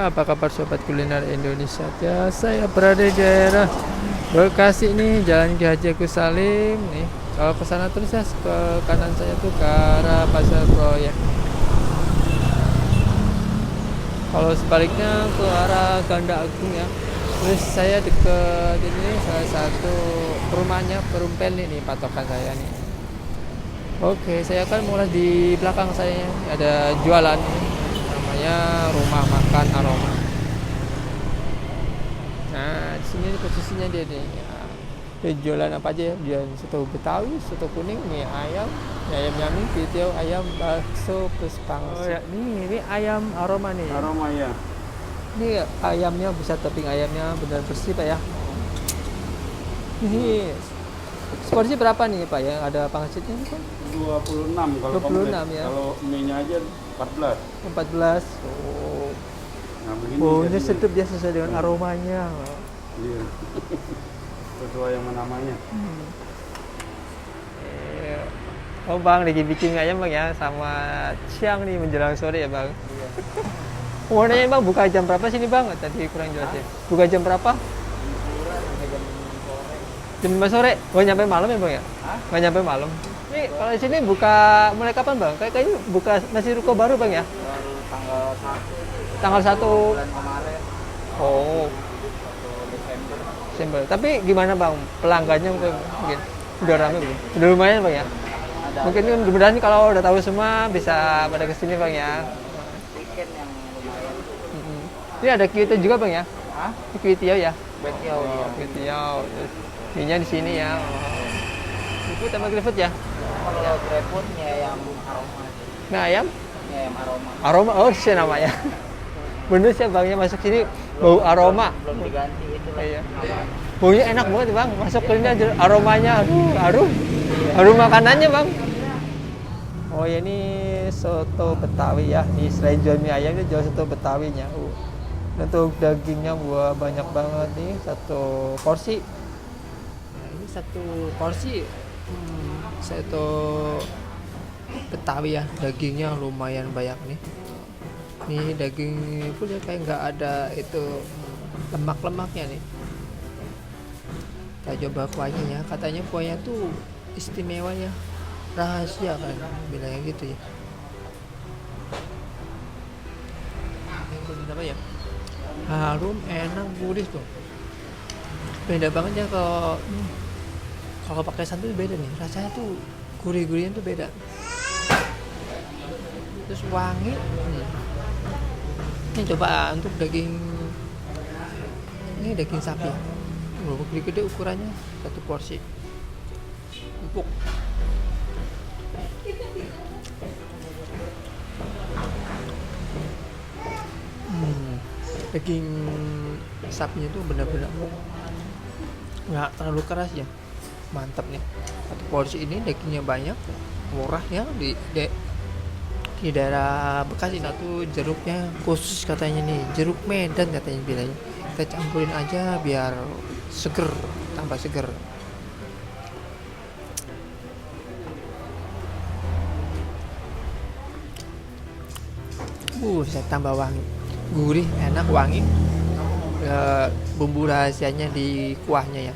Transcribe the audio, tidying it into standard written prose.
semuanya, apa kabar sobat kuliner Indonesia? Ya, saya berada di daerah Bekasi nih, Jalan Ki Haji Agus Salim nih. Kalau ke sana terus ya, ke kanan saya tuh ke arah Pasar Proyek. Kalau sebaliknya ke arah Ganda Agung ya. Terus saya deket ini salah satu perumahannya Perumpel nih patokan saya nih. Oke, saya akan mulai di belakang saya ada jualan namanya Rumah Makan Aroma. Nah, di sini posisinya dia nih. Ya, jualan apa aja ya? Jualan soto Betawi, soto kuning, mie ayam, ayam nyami, video ayam, bakso, plus pangsit. Oh ya, ini ayam aroma nih. Aroma ya. Ini ayamnya bisa topping ayamnya benar bersih Pak ya. Ini seporsi berapa nih Pak ya? Ada pangsitnya nih Pak? 26 kalau 26 komplit. ya. Kalau mie-nya aja 14. 14. Oh. Nah, begini Baunya jadi- sedap ya sesuai dengan aromanya. Iya. Sesuai yang namanya. Oh Bang, lagi bikin ayam Bang ya sama siang nih menjelang sore ya Bang. Iya. Mau nanya Bang, buka jam berapa sini Bang? Tadi kurang jelas ya. Buka jam berapa? Jam 5 sore. Oh nyampe malam ya Bang ya? Nggak nyampe malam. Ini kalau di sini buka mulai kapan Bang? Kayaknya buka masih ruko baru Bang ya? Baru tanggal 1 Tanggal 1. bulan kemarin, Oh, 1 Desember. Desember. Tapi gimana Bang? Pelanggannya mungkin udah rame belum? Udah lumayan Bang ya? Ada Mungkin kan mudah-mudahan kalau udah tahu semua bisa pada kesini Bang ya. weekend yang lumayan. Ini ada kuitnya juga Bang ya? Hah? Ini kuitiau ya? Betiau ya. Kuitiau. Terus minyak di sini ya. Seafood sama grillfood ya? Kalau GrabFood mie ayam aroma. Mie ayam? Mie ayam aroma. Aroma, oh sih namanya. Bener sih Bangnya masuk sini bau aroma. Belum diganti itu lah. Iya. Baunya enak banget Bang. Masuk ke ini aja aromanya. Aduh, harum. Harum makanannya Bang. Oh ya ini soto Betawi ya. Ini selain jual mie ayam ini jual soto Betawinya. Untuk dagingnya buah banyak banget nih satu porsi. Nah, ini satu porsi soto Betawi ya. Dagingnya lumayan banyak nih. Ini daging full ya, kayak nggak ada itu lemak-lemaknya nih. Kita coba kuahnya ya. Katanya kuahnya tuh istimewa ya. Rahasia kan bilangnya gitu ya. Ini kulit apa ya? Harum, enak, gurih tuh. Beda banget ya kalau pakai santan tuh beda nih. Rasanya tuh gurih-gurihnya tuh beda. Terus wangi. Ini coba untuk daging, ini daging sapi. Gede-gede ukurannya, satu porsi. Empuk. Daging sapinya tuh benar-benar nggak terlalu keras ya, mantap nih. Satu porsi ini dagingnya banyak, murah ya di daerah Bekasi. Nah tuh jeruknya khusus katanya nih, jeruk Medan katanya bilangnya. Kita campurin aja biar seger, tambah seger. Saya tambah wangi, gurih, enak, wangi. Bumbu rahasianya di kuahnya ya.